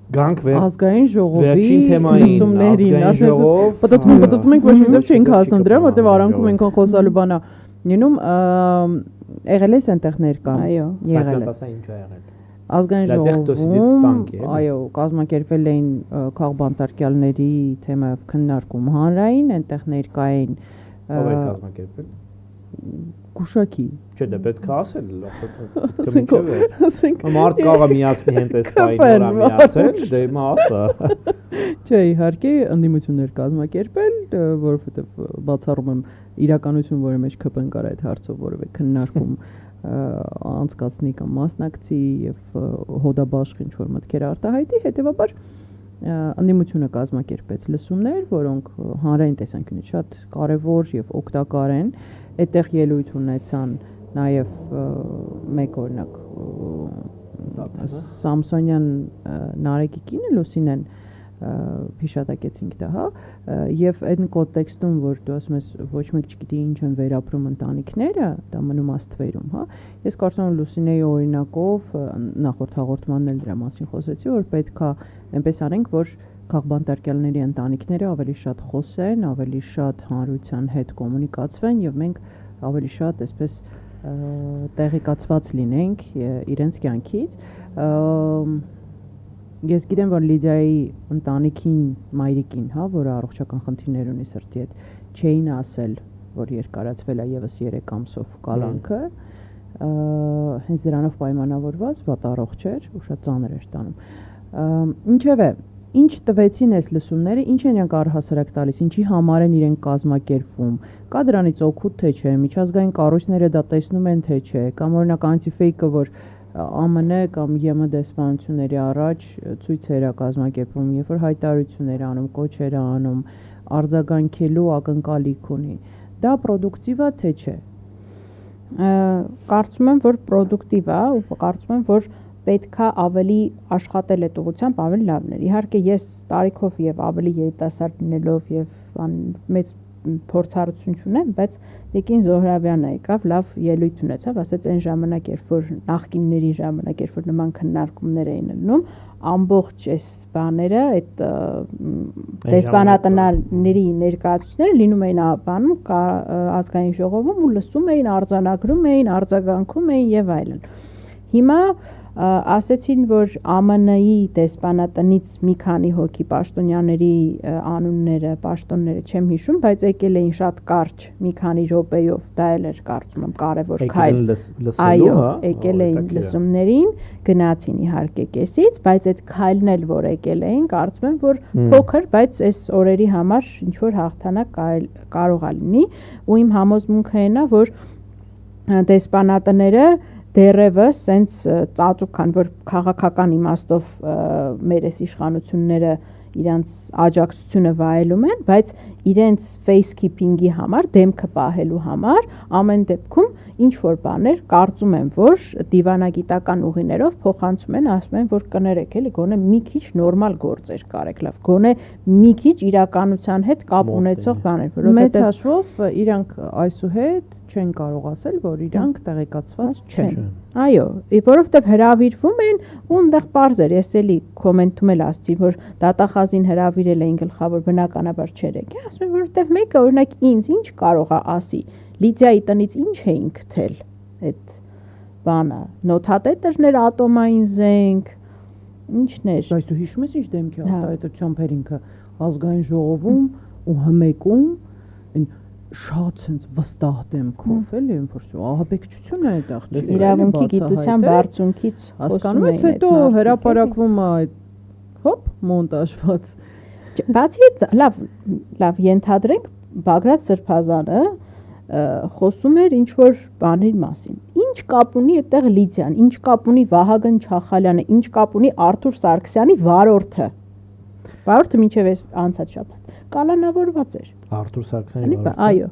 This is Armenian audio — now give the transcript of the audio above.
Գանք ազգային ժողովի վերջին թեմային պատտվում ենք ոչ միայն չենք հասնում դրան, որտեղ արանքում այնքան խոսալու բան է լինում, եղել է սենտեղներ կան, եղել է։ Ինչ է եղել։ Ազգային ժողովում, այո, կազմակերպվել էին քաղբանտարկյալների թեմայով քննարկում հանրային, այնտեղ ներկա էին ով է կազմակերպել։ Գուշակի։ Չէ, դա պետք է ասել, մարդ կարող է միացնի հենց այս բանին, որ միացել, դե հիմա ասա։ Չէ, իհարկե ընդդիմություններ կազմակերպել, որովհետև բացառում եմ իրականություն, որի մեջ ԿՊ-ն կար այդ հարցով որևէ քննարկում անցկացնի կամ մասնակցի եւ հոդաբաշխ ինչ-որ մտքեր արտահայտի, հետեւաբար ընդդիմությունը կազմակերպեց լսումներ, որոնք հանրային տեսանկյունից շատ կարևոր եւ օգտակար են։ Այդտեղ ելույթ ունեցան նաեւ մեկ օրինակ Սամսոնյան Նարեկի կինը Լուսինեն հիշատակեցինք դա, հա, եւ այդ կոնտեքստում, որ դու ասում ես ոչ մեկ չգիտի ինչ են վերապրում ընտանիքները, դա մնում աստվերում, հա։ Ես կարծում եմ Լուսինեի օրինակով նախորդ հաղորդմանն էլ դրա մասին խոսեցի, որ պետքա այնպես անենք, որ քաղբանտարկյալների ընտանիքները ավելի շատ խոսեն, ավելի շատ հանրության հետ կոմունիկացվեն եւ մենք ավելի շատ այսպես տեղեկացված լինենք իրենց կյանքից։ Ես գիտեմ, որ Լիդիայի ընտանիքին մայրիկին, հա, որը առողջական խնդիրներ ունի սրտի հետ, չէին ասել, որ երկարացվել է եւս 3 ամսով կալանքը, հենց դրանով պայմանավորված, վատ առողջ էր ու շատ ծանր էր տանում։ Ինչևէ, ինչ տվեցին այս լսումները, ինչ են իրենք առհասարակ տալիս, ինչի համար են իրենք կազմակերպվում, կա դրանից օգուտ թե չէ, միջազգային կառույցները դա տեսնում են թե չէ, կամ օրինակ անտիֆեյկը, որ ԱՄՆ կամ ԵՄ դեսպանությունների առաջ ցույցեր է կազմակերպում, երբ որ հայտարարություններ անում, կոչեր է անում, արձագանքելու ակնկալիք ունի։ Դա պրոդուկտիվ է թե չէ։ Կարծում եմ, որ պրոդուկտիվ է ու կարծում եմ, որ պետքա ավելի աշխատել այդ ուղղությամբ ավելի լավներ։ Իհարկե ես տարիքով եւ ավելի երիտասարդ լինելով եւ մեծ փորձառություն չունեմ, բայց Տիկին Զոհրաբյանը եկավ, լավ ելույթ ունեցավ, ասեց այն ժամանակ, երբ որ նախկինների ժամանակ, երբ որ նման քննարկումներ էին լինում, ամբողջ այս բաները, այդ դեսպանատնաների ներկայացուցիչները լինում էին բանում ազգային ժողովում ու լսում էին, արձանագրում էին, արձագանքում էին եւ այլն։ Հիմա ասեցին, որ ԱՄՆ-ի դեսպանատնից մի քանի հոգի պաշտոնյաների անունները, պաշտոնները չեմ հիշում, բայց եկել էին շատ կարճ մի քանի րոպեով, դա էլ էր կարծում եմ կարևոր քայլ։ Այո, եկել էին լսումներին, գնացին իհարկե կեսից, բայց այդ քայլն էլ որ եկել էին, կարծում եմ, որ փոքր, բայց այս օրերի համար ինչ որ հաղթանակ կարող է լինի, ու իմ համոզմունքը այն է, որ դեսպանատները դերևս սենց ծածուկ որ քաղաքական իմաստով մեր այս իշխանությունները իրենց աջակցությունը վայելում են, բայց իրենց face keeping-ի համար, դեմքը պահելու համար ամեն դեպքում ինչ որ բաներ կարծում եմ, որ դիվանագիտական ուղիներով փոխանցում են, ասում են, որ կներեք, էլի գոնե մի քիչ նորմալ գործեր կարեք, լավ, գոնե մի քիչ իրականության հետ կապ ունեցող բաներ, որովհետև մեծ հաշվով իրանք այսուհետ չեն կարող ասել, որ իրանք տեղեկացված չեն։ Այո, որովհետև հրավիրվում են ու այնտեղ པարզ էր, ես էլի կոմենտում էլ ասացի, որ դատախազին հրավիրել էին գլխավոր բնականաբար չէր եկել, ասում են, որովհետև մեկը օրինակ ինձ ինչ կարող է ասի, Լիդիայի տնից ինչ էին գտել այդ բանը, նոթատետրներ, ատոմային զենք, ինչներ։ Բայց դու հիշում ես ինչ դեմքի արտահայտությամբ էր ինքը ազգային ժողովում ու հմեկում շատ sense վստահ դեմքով էլի ինֆորմացիա ահաբեկչություն է այդ աղջիկը իրավունքի գիտության բարձունքից հասկանում ես հետո հրապարակվում է այդ հոպ մոնտաժված բացի լավ ենթադրենք Բագրատ Սրբազանը խոսում էր ինչ որ բաների մասին ինչ կապ ունի այդտեղ Լիդիան ինչ կապ ունի Վահագն Չախալյանը ինչ կապ ունի Արթուր Սարգսյանի վարորդը մինչև այս անցած շաբաթ կալանավորված էր Արթուր Սարգսյանի այո